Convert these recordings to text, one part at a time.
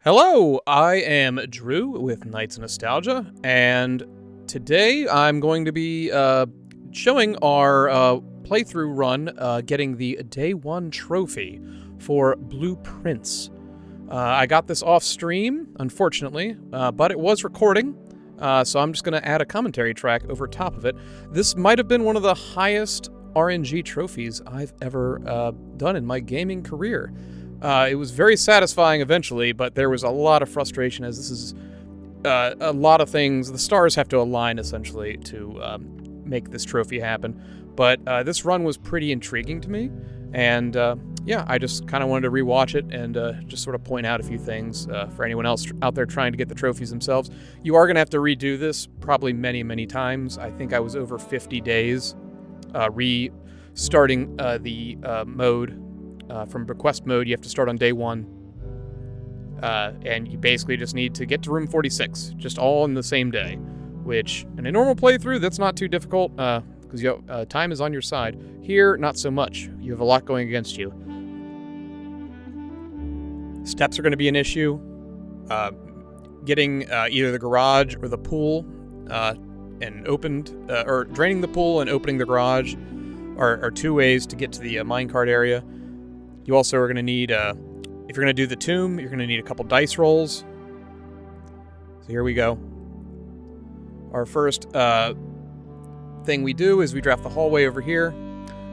Hello, I am Drew with Knights of Nostalgia, and today I'm going to be showing our playthrough run getting the Day 1 trophy for Blue Prince. I got this off stream, unfortunately, but it was recording, so I'm just going to add a commentary track over top of it. This might have been one of the highest RNG trophies I've ever done in my gaming career. It was very satisfying eventually, but there was a lot of frustration as this is a lot of things. The stars have to align essentially to make this trophy happen. But this run was pretty intriguing to me, and yeah, I just kind of wanted to rewatch it and just sort of point out a few things for anyone else out there trying to get the trophies themselves. You are going to have to redo this probably many, many times. I think I was over 50 days restarting the mode. From request mode, you have to start on day 1, and you basically just need to get to room 46, just all in the same day, which in a normal playthrough, that's not too difficult, because time is on your side. Here, not so much. You have a lot going against you. Steps are going to be an issue. Getting either the garage or the pool and opened, or draining the pool and opening the garage are two ways to get to the minecart area. You also are going to need, if you're going to do the tomb, you're going to need a couple dice rolls. So here we go. Our first thing we do is we draft the hallway over here.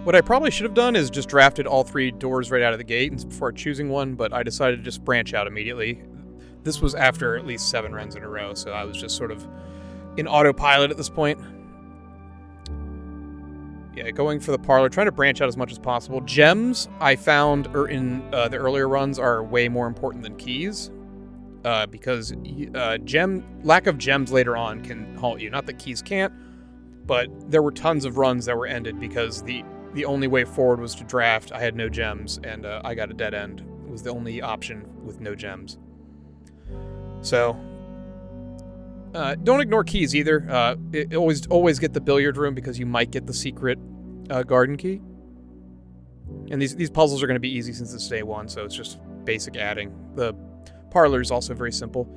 What I probably should have done is just drafted all 3 doors right out of the gate before choosing one, but I decided to just branch out immediately. This was after at least 7 runs in a row, so I was just sort of in autopilot at this point. Yeah, going for the parlor, trying to branch out as much as possible. Gems, I found in the earlier runs, are way more important than keys, because lack of gems later on can halt you. Not that keys can't, but there were tons of runs that were ended because the only way forward was to draft. I had no gems, and I got a dead end. It was the only option with no gems. So don't ignore keys either. Always get the billiard room because you might get the secret garden key. And these puzzles are going to be easy since it's day 1, so it's just basic adding. The parlor is also very simple.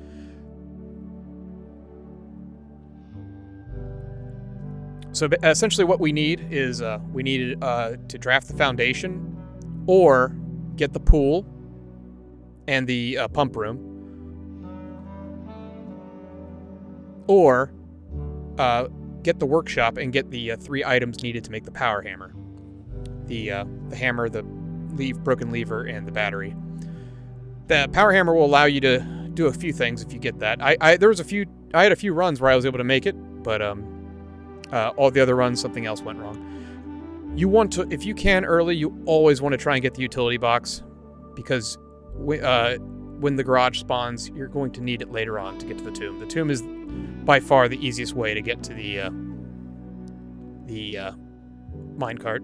So essentially what we need is to draft the foundation or get the pool and the pump room. Or get the workshop and get the 3 items needed to make the power hammer. The hammer, the broken lever, and the battery. The power hammer will allow you to do a few things if you get that. I had a few runs where I was able to make it, but all the other runs, something else went wrong. You want to, if you can early, you always want to try and get the utility box, because when the garage spawns, you're going to need it later on to get to the tomb. The tomb is by far the easiest way to get to the minecart.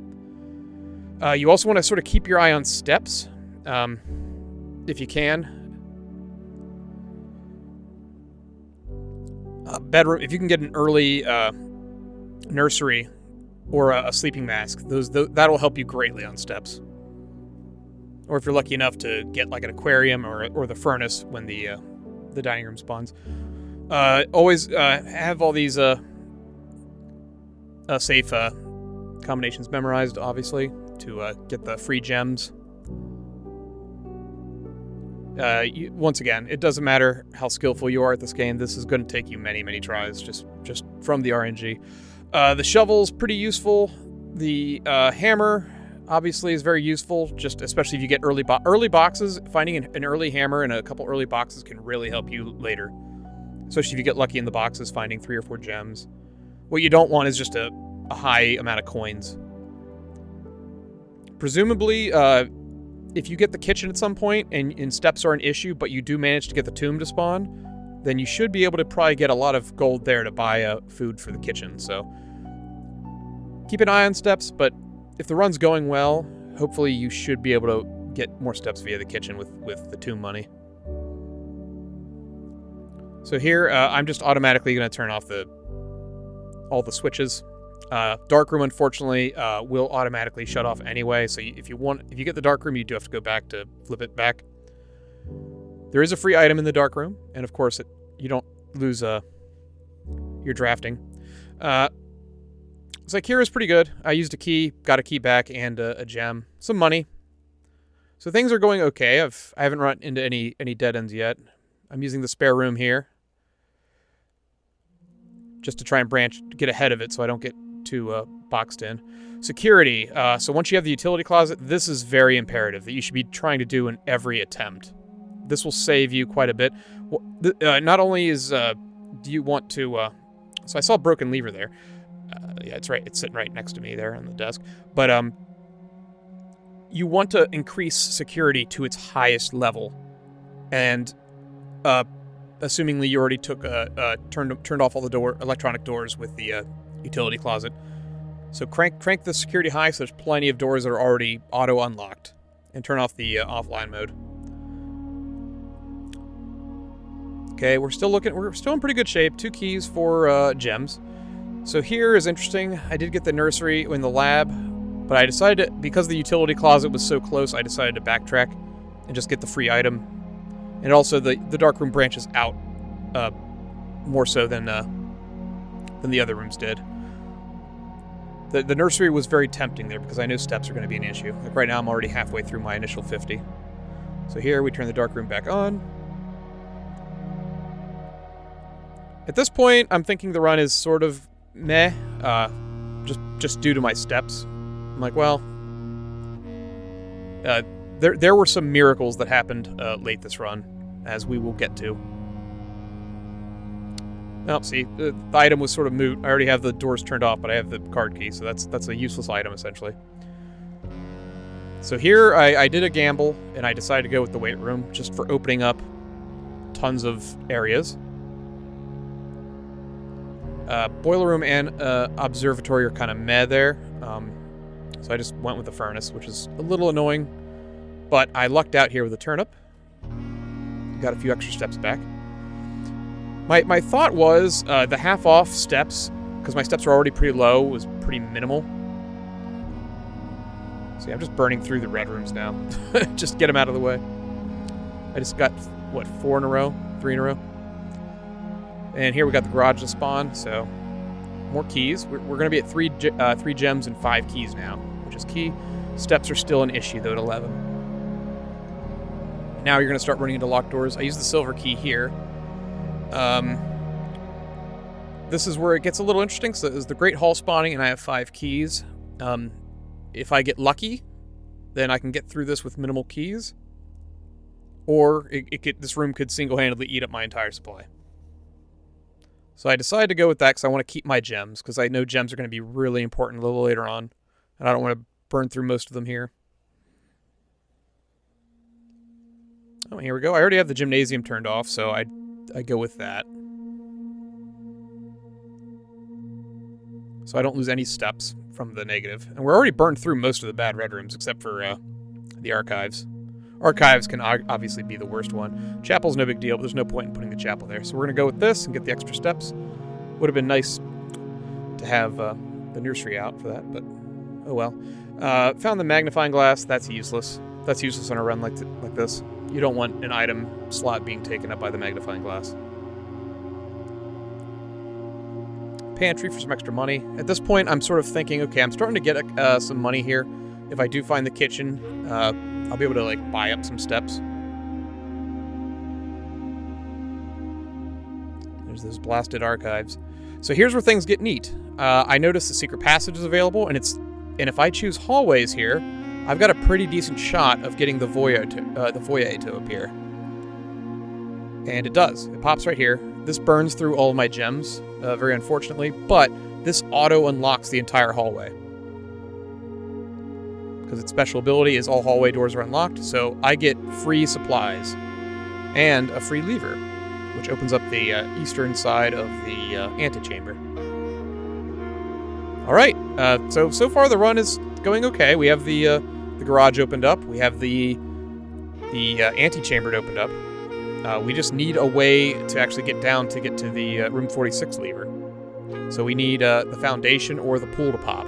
You also want to sort of keep your eye on steps, if you can. Bedroom, if you can get an early nursery or a sleeping mask, that'll help you greatly on steps. Or if you're lucky enough to get like an aquarium or the furnace when the dining room spawns. Always have all these safe combinations memorized, obviously, to get the free gems. Once again, it doesn't matter how skillful you are at this game. This is going to take you many, many tries just from the RNG. The shovel's pretty useful. The hammer obviously is very useful, just especially if you get early boxes. Finding an early hammer and a couple early boxes can really help you later. Especially if you get lucky in the boxes, finding 3 or 4 gems. What you don't want is just a high amount of coins. Presumably, if you get the kitchen at some point and steps are an issue, but you do manage to get the tomb to spawn, then you should be able to probably get a lot of gold there to buy food for the kitchen. So keep an eye on steps, but if the run's going well, hopefully you should be able to get more steps via the kitchen with the tomb money. So here, I'm just automatically going to turn off all the switches. Darkroom, unfortunately, will automatically shut off anyway. So if you get the darkroom, you do have to go back to flip it back. There is a free item in the dark room, and of course, you don't lose your drafting. Zycura's pretty good. I used a key, got a key back, and a gem. Some money. So things are going okay. I haven't run into any dead ends yet. I'm using the spare room here just to try and get ahead of it so I don't get too boxed in. Security. So once you have the utility closet, this is very imperative that you should be trying to do in every attempt. This will save you quite a bit. Not only do you want to... so I saw a broken lever there. Yeah, it's right. It's sitting right next to me there on the desk. But you want to increase security to its highest level. And assumingly you already turned off all the electronic doors with the utility closet. So crank the security high so there's plenty of doors that are already auto-unlocked. And turn off the offline mode. Okay, we're still in pretty good shape. 2 keys for gems. So here is interesting. I did get the nursery in the lab, but I decided because the utility closet was so close, I decided to backtrack and just get the free item. And also the dark room branches out more so than the other rooms did. The nursery was very tempting there because I know steps are going to be an issue. Like right now I'm already halfway through my initial 50. So here we turn the dark room back on. At this point, I'm thinking the run is sort of meh, just due to my steps. I'm like, well, there were some miracles that happened late this run, as we will get to. Oh, see, the item was sort of moot. I already have the doors turned off, but I have the card key, so that's a useless item, essentially. So here, I did a gamble, and I decided to go with the weight room, just for opening up tons of areas. Boiler room and observatory are kind of meh there, so I just went with the furnace, which is a little annoying, but I lucked out here with a turnip. Got a few extra steps back. My thought was the half-off steps, because my steps are already pretty low, was pretty minimal. See, I'm just burning through the red rooms now. Just get them out of the way. I just got, what, 4 in a row? 3 in a row? And here we got the garage to spawn, so more keys. We're going to be at 3 gems and 5 keys now, which is key. Steps are still an issue, though, at 11. Now you're going to start running into locked doors. I use the silver key here. This is where it gets a little interesting. So there's the Great Hall spawning, and I have 5 keys. If I get lucky, then I can get through this with minimal keys. Or this room could single-handedly eat up my entire supply. So I decided to go with that because I want to keep my gems, because I know gems are going to be really important a little later on, and I don't want to burn through most of them here. Oh, here we go. I already have the gymnasium turned off, so I go with that. So I don't lose any steps from the negative. And we're already burned through most of the bad red rooms, except for the archives. Archives can obviously be the worst one. Chapel's no big deal, but there's no point in putting the chapel there. So we're going to go with this and get the extra steps. Would have been nice to have the nursery out for that, but oh well. Found the magnifying glass. That's useless. That's useless on a run like this. You don't want an item slot being taken up by the magnifying glass. Pantry for some extra money. At this point, I'm sort of thinking, okay, I'm starting to get some money here. If I do find the kitchen, I'll be able to, like, buy up some steps. There's those blasted archives. So here's where things get neat. I noticed the secret passage is available, and if I choose hallways here, I've got a pretty decent shot of getting the foyer to appear. And it does. It pops right here. This burns through all of my gems, very unfortunately, but this auto-unlocks the entire hallway. Because its special ability is all hallway doors are unlocked, so I get free supplies and a free lever, which opens up the eastern side of the antechamber. All right, so far the run is going okay. We have the garage opened up. We have the antechamber opened up. We just need a way to actually get down to get to the room 46 lever. So we need the foundation or the pool to pop.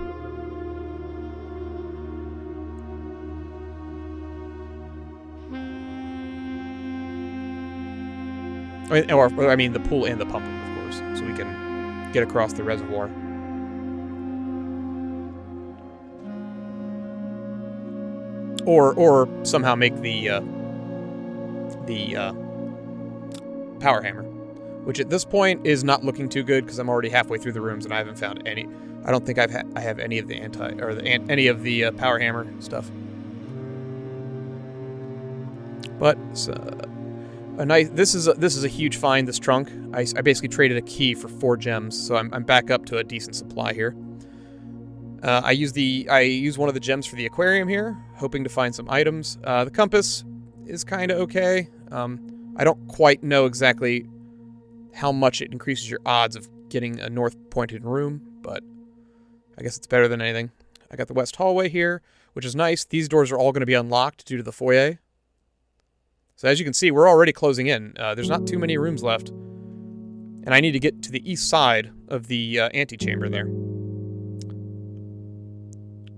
Or I mean, the pool and the pump, of course, so we can get across the reservoir. Or somehow make the power hammer, which at this point is not looking too good because I'm already halfway through the rooms and I haven't found any. I don't think I have any of the any of the power hammer stuff. But a nice. This is a huge find. This trunk. I basically traded a key for 4 gems, so I'm back up to a decent supply here. I use one of the gems for the aquarium here, hoping to find some items. The compass is kind of okay. I don't quite know exactly how much it increases your odds of getting a north-pointed room, but I guess it's better than anything. I got the west hallway here, which is nice. These doors are all going to be unlocked due to the foyer. So as you can see, we're already closing in. There's not too many rooms left. And I need to get to the east side of the antechamber there.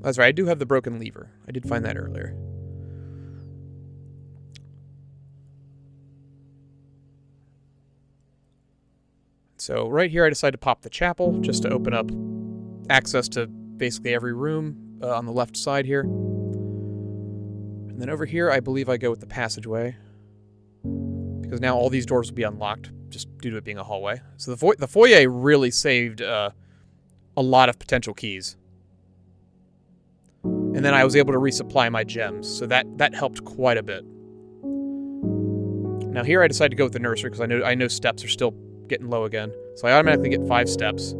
That's right, I do have the broken lever. I did find that earlier. So right here I decided to pop the chapel just to open up access to basically every room on the left side here. And then over here I believe I go with the passageway, because now all these doors will be unlocked just due to it being a hallway. So the foyer really saved a lot of potential keys. And then I was able to resupply my gems, so that helped quite a bit. Now here I decided to go with the nursery because I know steps are still getting low again. So I automatically get 5 steps.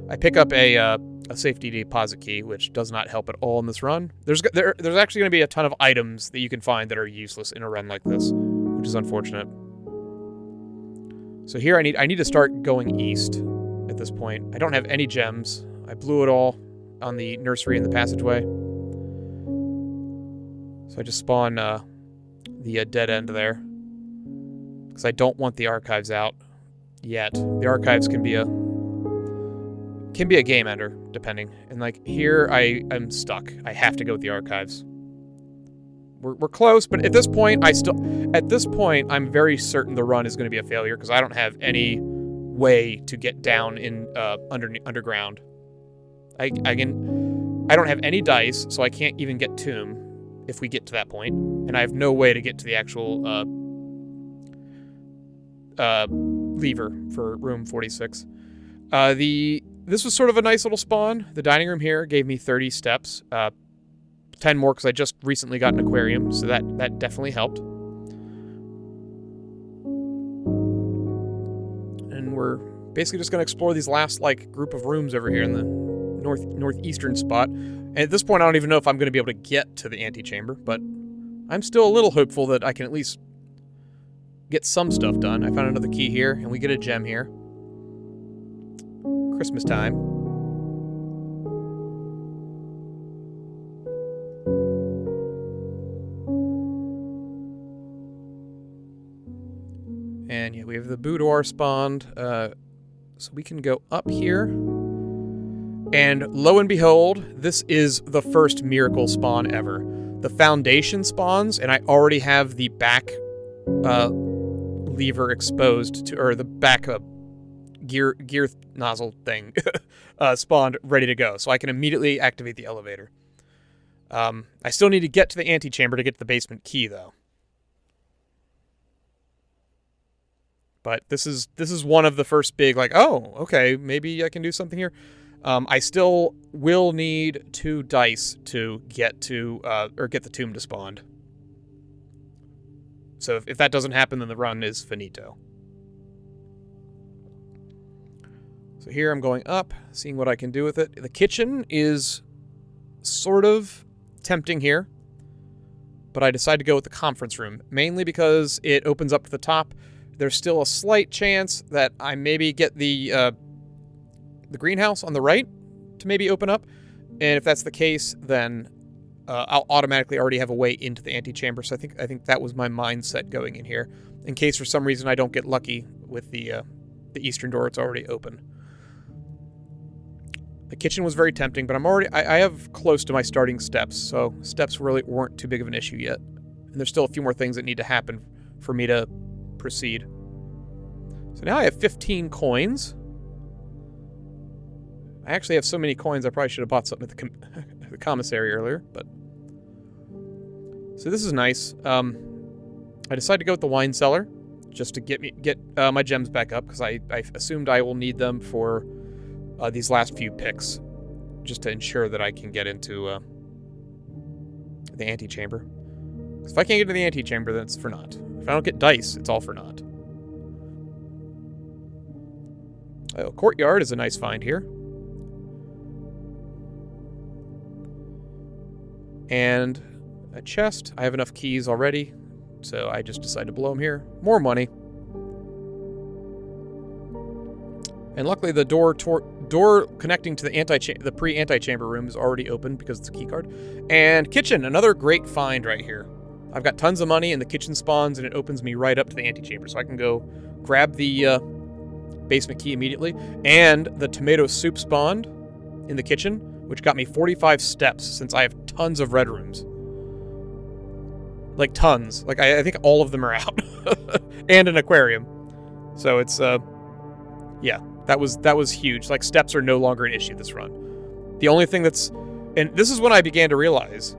I pick up a safety deposit key, which does not help at all in this run. There's actually going to be a ton of items that you can find that are useless in a run like this, which is unfortunate. So here I need to start going east at this point. I don't have any gems. I blew it all on the nursery and the passageway. So I just spawn the dead end there, because I don't want the archives out yet. The archives can be a game ender, depending. And like here, I'm stuck. I have to go with the archives. We're close, but at this point, I'm very certain the run is going to be a failure because I don't have any way to get down in underground. I don't have any dice, so I can't even get tomb if we get to that point, and I have no way to get to the actual lever for room 46. This was sort of a nice little spawn. The dining room here gave me 30 steps, 10 more because I just recently got an aquarium, so that definitely helped. And we're basically just going to explore these last group of rooms over here in the northeastern spot. And at this point, I don't even know if I'm going to be able to get to the antechamber, but I'm still a little hopeful that I can at least get some stuff done. I found another key here, and we get a gem here. Christmas time. And yeah, we have the boudoir spawned, so we can go up here. And lo and behold, this is the first miracle spawn ever. The foundation spawns, and I already have the back lever exposed to, or the back gear nozzle thing spawned, ready to go. So I can immediately activate the elevator. I still need to get to the antechamber to get to the basement key, though. But this is one of the first big, oh, okay, maybe I can do something here. I still will need 2 dice to get to, or get the tomb to spawn. So if that doesn't happen, then the run is finito. So here I'm going up, seeing what I can do with it. The kitchen is sort of tempting here, but I decided to go with the conference room, mainly because it opens up to the top. There's still a slight chance that I maybe get the greenhouse on the right to maybe open up, and if that's the case, then I'll automatically already have a way into the antechamber. So I think that was my mindset going in here, in case for some reason I don't get lucky with the eastern door. It's already open. The kitchen was very tempting, but I have close to my starting steps, so steps really weren't too big of an issue yet, and there's still a few more things that need to happen for me to proceed. So now I have 15 coins. I actually have so many coins I probably should have bought something at the commissary earlier, but... So this is nice. I decided to go with the wine cellar just to get my gems back up, because I assumed I will need them for these last few picks, just to ensure that I can get into the antechamber. Because if I can't get to the antechamber, then it's for naught. If I don't get dice, it's all for naught. Oh, courtyard is a nice find here. And a chest. I have enough keys already, so I just decided to blow them here. More money. And luckily the door connecting to the pre-antechamber room is already open because it's a key card. And kitchen, another great find right here. I've got tons of money and the kitchen spawns and it opens me right up to the antechamber, so I can go grab the basement key immediately. And the tomato soup spawned in the kitchen, which got me 45 steps since I have tons of red rooms. Like tons. Like I think all of them are out. And an aquarium. So it's yeah, that was huge. Like steps are no longer an issue this run. The only thing that's, and this is when I began to realize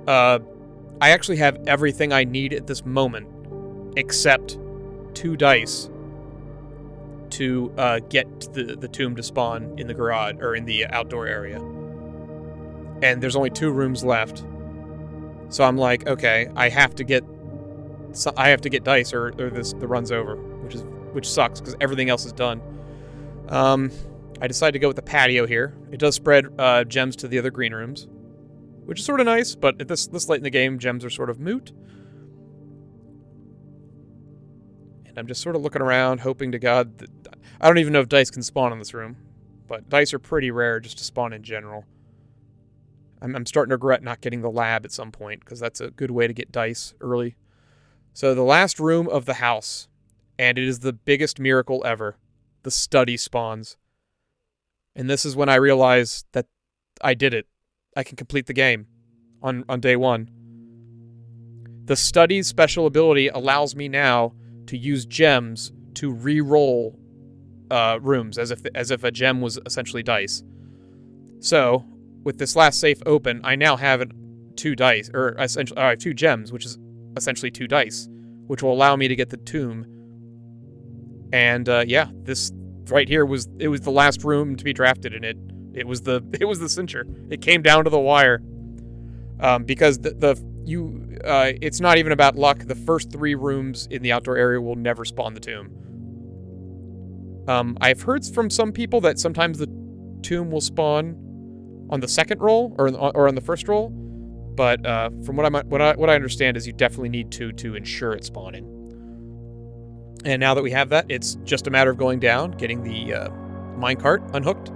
I actually have everything I need at this moment except 2 dice to get the tomb to spawn in the garage or in the outdoor area. And there's only 2 rooms left. So I'm like, okay, I have to get dice or the run's over, which sucks because everything else is done. I decided to go with the patio here. It does spread gems to the other green rooms, which is sort of nice, but at this late in the game, gems are sort of moot. And I'm just sort of looking around, hoping to God that... I don't even know if dice can spawn in this room, but dice are pretty rare just to spawn in general. I'm starting to regret not getting the lab at some point, because that's a good way to get dice early. So the last room of the house, and it is the biggest miracle ever. The study spawns. And this is when I realize that I did it. I can complete the game on day 1. The study's special ability allows me now to use gems to re-roll rooms as if a gem was essentially dice. So, with this last safe open, I now have 2 dice, or essentially I have 2 gems, which is essentially 2 dice, which will allow me to get the tomb. And yeah, this right here was the last room to be drafted, and it was the cincher. It came down to the wire, because it's not even about luck. The first 3 rooms in the outdoor area will never spawn the tomb. I've heard from some people that sometimes the tomb will spawn on the second roll or on the first roll, but from what I understand is you definitely need to ensure it's spawning. And now that we have that, it's just a matter of going down, getting the minecart unhooked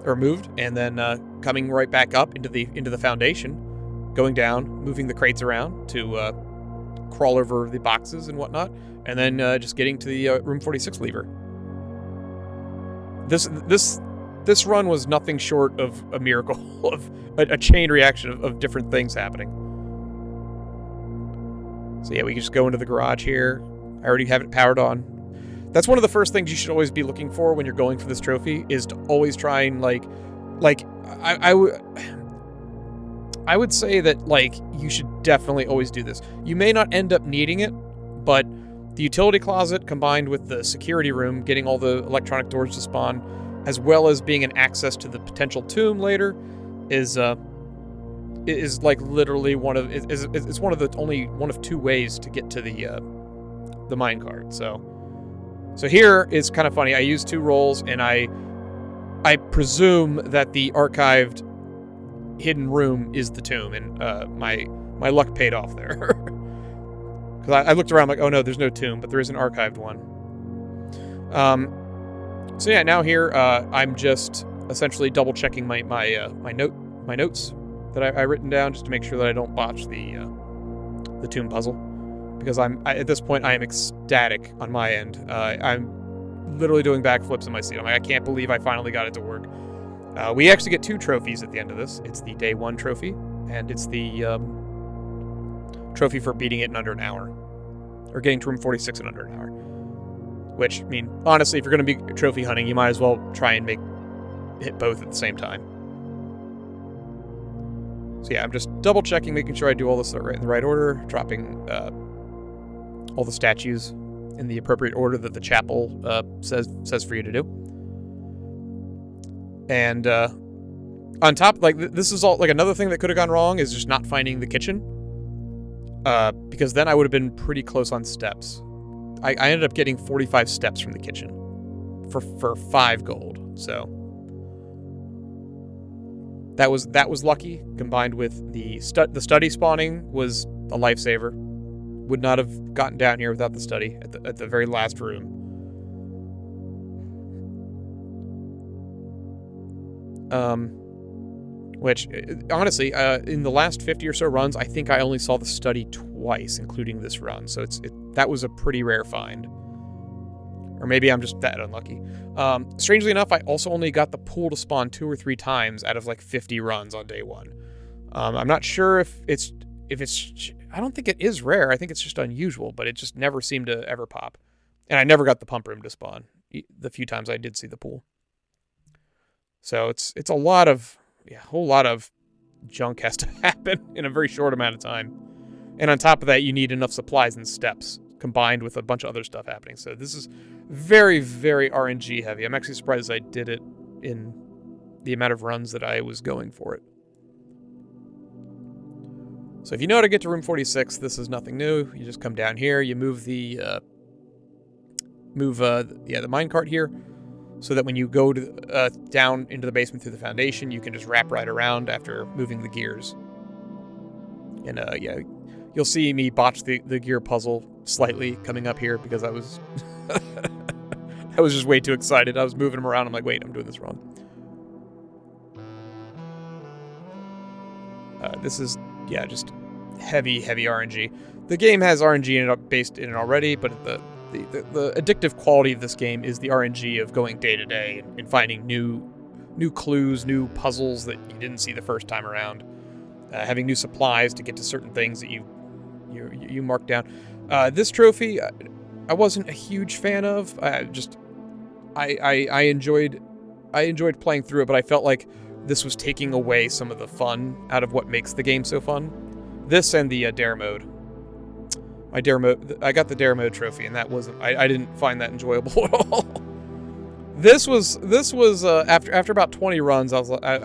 or moved, and then coming right back up into the foundation, going down, moving the crates around to crawl over the boxes and whatnot, and then just getting to the room 46 lever. This run was nothing short of a miracle, of a chain reaction of different things happening. So yeah, we can just go into the garage here. I already have it powered on. That's one of the first things you should always be looking for when you're going for this trophy, is to always try and I would say that, like, you should definitely always do this. You may not end up needing it, but the utility closet combined with the security room, getting all the electronic doors to spawn, as well as being an access to the potential tomb later, is like literally one of one of 2 ways to get to the minecart. So here is kind of funny. I used 2 rolls, and I presume that the archived hidden room is the tomb, and my luck paid off there. Because I looked around like, oh no, there's no tomb, but there is an archived one. So yeah, now here I'm just essentially double checking my notes that I've written down, just to make sure that I don't botch the tomb puzzle. Because at this point I am ecstatic on my end. I'm literally doing backflips in my seat. I'm like, I can't believe I finally got it to work. We actually get 2 trophies at the end of this. It's the day 1 trophy, and it's the trophy for beating it in under an hour, or getting to room 46 in under an hour. Which, I mean, honestly, if you're going to be trophy hunting, you might as well try and hit both at the same time. So yeah, I'm just double checking, making sure I do all this in the right order, dropping all the statues in the appropriate order that the chapel says for you to do. And on top, like, this is all, like, another thing that could have gone wrong is just not finding the kitchen. Because then I would have been pretty close on steps. I ended up getting 45 steps from the kitchen for 5 gold. So that was lucky, combined with the study spawning was a lifesaver. Would not have gotten down here without the study at the very last room. Which, honestly, in the last 50 or so runs, I think I only saw the study twice, including this run. So that was a pretty rare find. Or maybe I'm just that unlucky. Strangely enough, I also only got the pool to spawn 2 or 3 times out of like 50 runs on day 1. I'm not sure if it's. I don't think it is rare. I think it's just unusual, but it just never seemed to ever pop. And I never got the pump room to spawn the few times I did see the pool. So it's a lot of. Yeah, a whole lot of junk has to happen in a very short amount of time. And on top of that, you need enough supplies and steps combined with a bunch of other stuff happening. So this is very, very RNG heavy. I'm actually surprised I did it in the amount of runs that I was going for it. So if you know how to get to room 46, this is nothing new. You just come down here, you move the minecart here, so that when you go to down into the basement through the foundation, you can just wrap right around after moving the gears. And yeah, you'll see me botch the gear puzzle slightly coming up here because I was I was just way too excited. I was moving them around. I'm like, wait, I'm doing this wrong. This is, yeah, just heavy RNG. The game has RNG in it, based in it already, but the addictive quality of this game is the RNG of going day to day and finding new clues, new puzzles that you didn't see the first time around, having new supplies to get to certain things that you marked down. This trophy, I wasn't a huge fan of. I enjoyed playing through it, but I felt like this was taking away some of the fun out of what makes the game so fun. This and the dare mode. I got the dare mode trophy, and that wasn't. I didn't find that enjoyable at all. This was after about 20 runs, I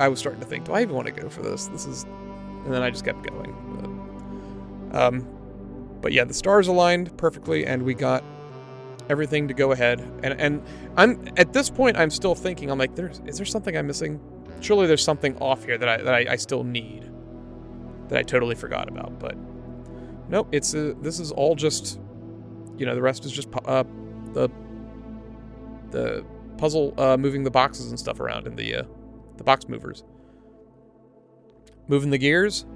was starting to think, do I even want to go for this? And then I just kept going. But yeah, the stars aligned perfectly, and we got everything to go ahead. And I'm at this point, I'm still thinking, I'm like, is there something I'm missing? Surely there's something off here that I still need, that I totally forgot about, but. Nope, this is all just, the rest is just the puzzle, moving the boxes and stuff around in the box movers. Moving the gears,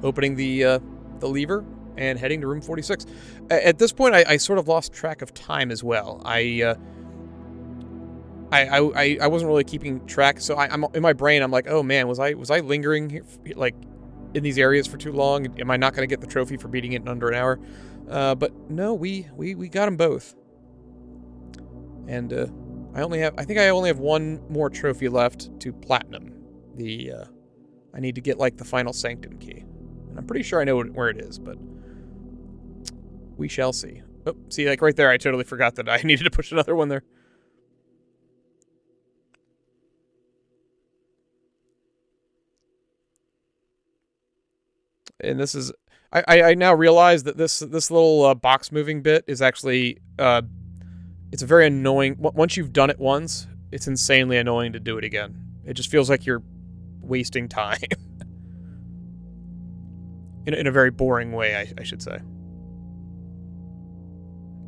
opening the lever, and heading to room 46. At this point, I sort of lost track of time as well. I wasn't really keeping track, so I'm in my brain. I'm like, oh man, was I lingering here, like, in these areas for too long? Am I not going to get the trophy for beating it in under an hour? But no, we got them both. And I think I only have one more trophy left to platinum. I need to get like the final sanctum key, and I'm pretty sure I know where it is, but we shall see. Oh, see, like right there, I totally forgot that I needed to push another one there. And this is, I now realize that this little box moving bit is actually, it's a very annoying, once you've done it once, it's insanely annoying to do it again. It just feels like you're wasting time. in a very boring way, I should say.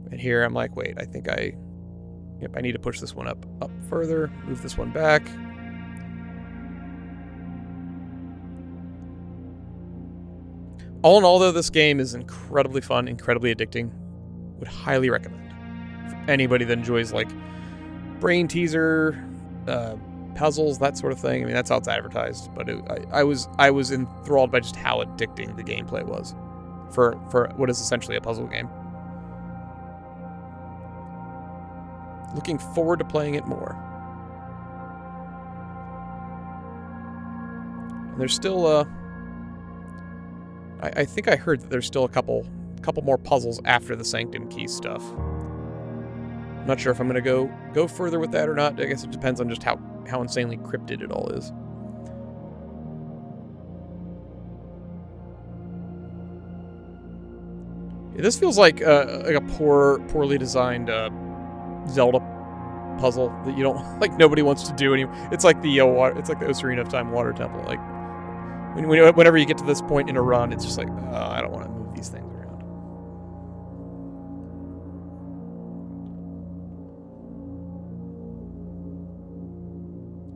And here I'm like, wait, I think I need to push this one up further, move this one back. All in all, though, this game is incredibly fun, incredibly addicting. Would highly recommend. For anybody that enjoys, like, brain teaser, puzzles, that sort of thing. I mean, that's how it's advertised. But I was enthralled by just how addicting the gameplay was for what is essentially a puzzle game. Looking forward to playing it more. And there's still, I think I heard that there's still a couple more puzzles after the Sanctum Key stuff. I'm not sure if I'm gonna go further with that or not. I guess it depends on just how insanely cryptid it all is. Yeah, this feels like a poorly designed Zelda puzzle that you don't like. Nobody wants to do anymore. It's like the it's like the Ocarina of Time water temple. Like whenever you get to this point in a run, it's just like I don't want to move these things around.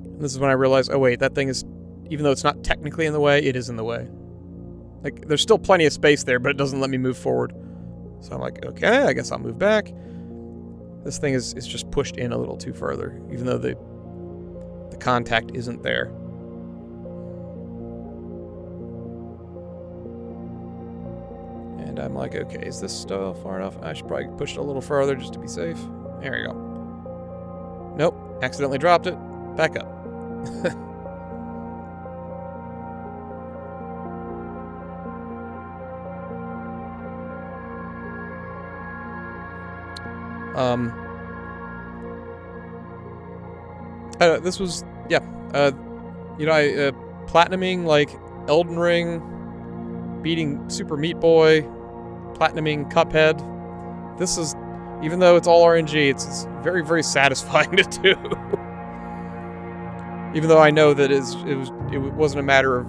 And this is when I realized, oh wait, that thing is, even though it's not technically in the way, it is in the way. Like there's still plenty of space there, but it doesn't let me move forward. So I'm like, okay, I guess I'll move back. This thing is just pushed in a little too further, even though the contact isn't there. And I'm like, okay, is this still far enough? I should probably push it a little further just to be safe. There we go. Nope, accidentally dropped it. Back up. This was, yeah, you know, I, platinuming, like, Elden Ring, beating Super Meat Boy, platinuming Cuphead. This is, even though it's all RNG, it's very, very satisfying to do. Even though I know that it wasn't a matter of,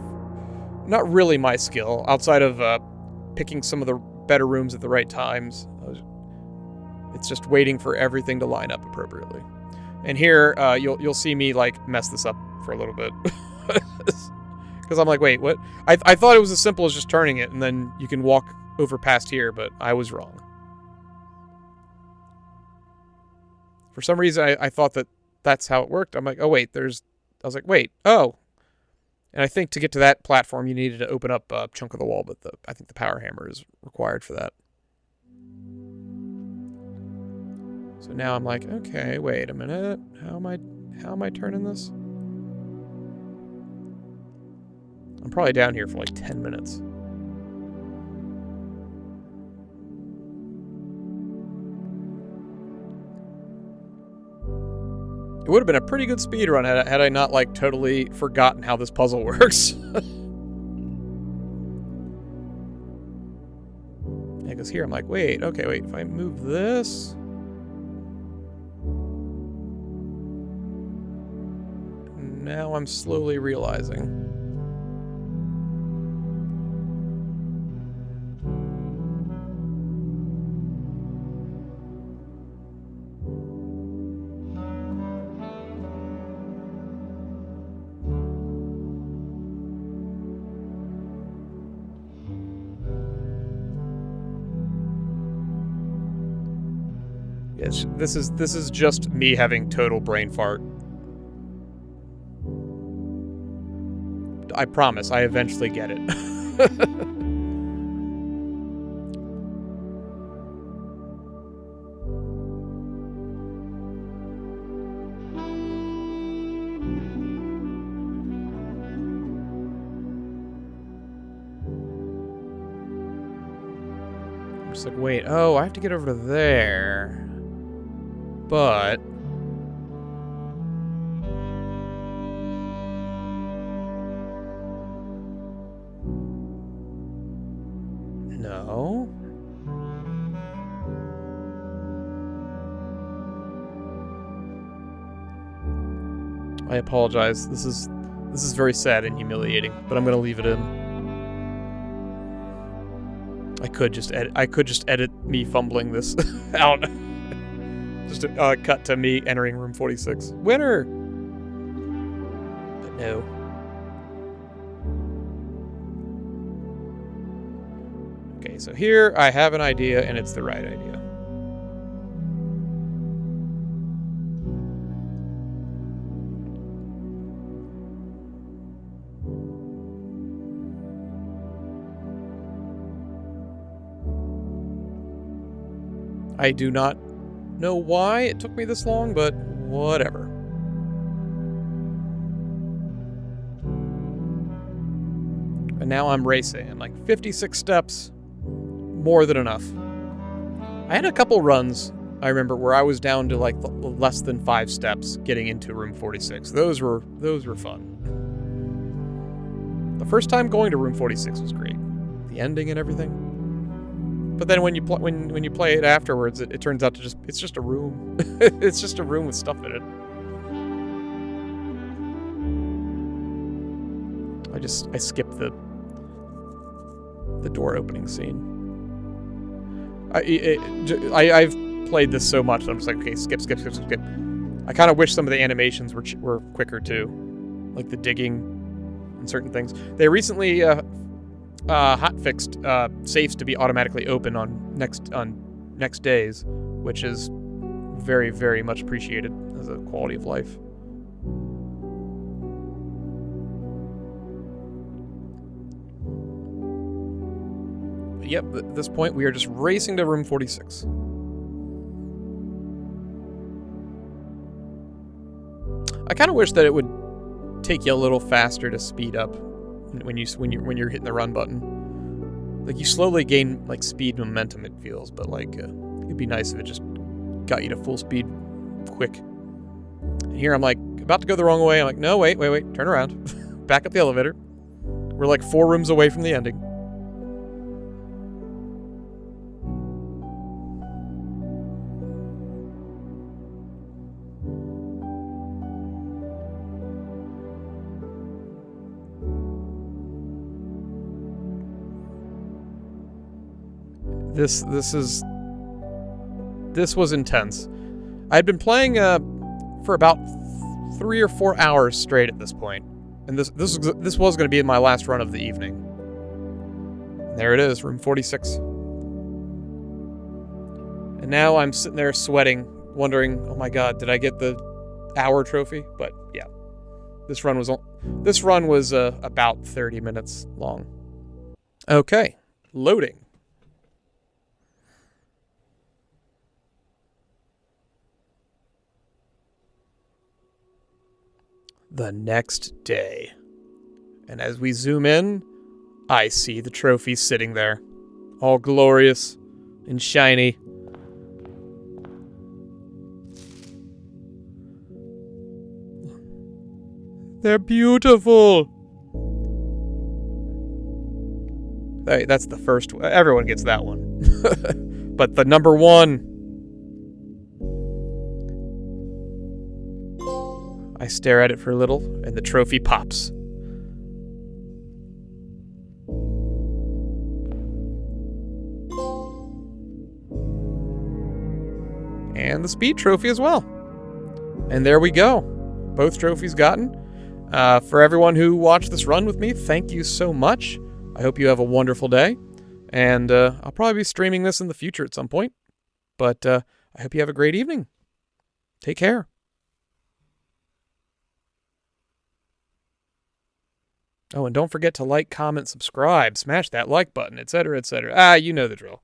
not really my skill, outside of, picking some of the better rooms at the right times. It's just waiting for everything to line up appropriately. And here, you'll see me, like, mess this up for a little bit. Because I'm like, wait, what? I thought it was as simple as just turning it, and then you can walk over past here, but I was wrong. For some reason, I thought that that's how it worked. I'm like, oh, wait, I was like, wait, oh. And I think to get to that platform, you needed to open up a chunk of the wall, but I think the power hammer is required for that. So now I'm like, okay, wait a minute. How am I turning this? I'm probably down here for like 10 minutes. It would have been a pretty good speedrun had I not, like, totally forgotten how this puzzle works. Yeah, because here I'm like, wait, if I move this... Now I'm slowly realizing. Yes, this is just me having total brain fart. I promise, I eventually get it. I'm just like, wait, oh, I have to get over to there. But... No. I apologize. This is very sad and humiliating, but I'm gonna leave it in. I could just edit me fumbling this out. Just a cut to me entering room 46. Winner. But no. Okay, so here I have an idea, and it's the right idea. I do not know why it took me this long, but whatever. And now I'm racing. I'm like 56 steps, more than enough. I had a couple runs, I remember, where I was down to like less than 5 steps getting into room 46. Those were fun. The first time going to room 46 was great. The ending and everything. But then when you when you play it afterwards, it turns out to it's just a room. It's just a room with stuff in it. I skipped the door opening scene. I've played this so much that I'm just like, okay, skip. I kind of wish some of the animations were quicker too, like the digging and certain things. They recently hotfixed safes to be automatically open on next days, which is very, very much appreciated as a quality of life. But yep, at this point we are just racing to room 46. I kind of wish that it would take you a little faster to speed up when you're hitting the run button. Like, you slowly gain like speed momentum, it feels, but like it'd be nice if it just got you to full speed quick. And here I'm like about to go the wrong way. I'm like, no, wait, turn around. Back up the elevator. We're like 4 rooms away from the ending. This was intense. I'd been playing for about 3 or 4 hours straight at this point, and this was going to be my last run of the evening. And there it is, room 46. And now I'm sitting there sweating, wondering, oh my god, did I get the hour trophy? But yeah, this run was about 30 minutes long. Okay, loading. The next day. And as we zoom in, I see the trophy sitting there, all glorious and shiny. They're beautiful. Hey, that's the first one. Everyone gets that one. But the number 1. I stare at it for a little, and the trophy pops. And the speed trophy as well. And there we go. Both trophies gotten. For everyone who watched this run with me, thank you so much. I hope you have a wonderful day. And I'll probably be streaming this in the future at some point. But I hope you have a great evening. Take care. Oh, and don't forget to like, comment, subscribe, smash that like button, etc., etc. You know the drill.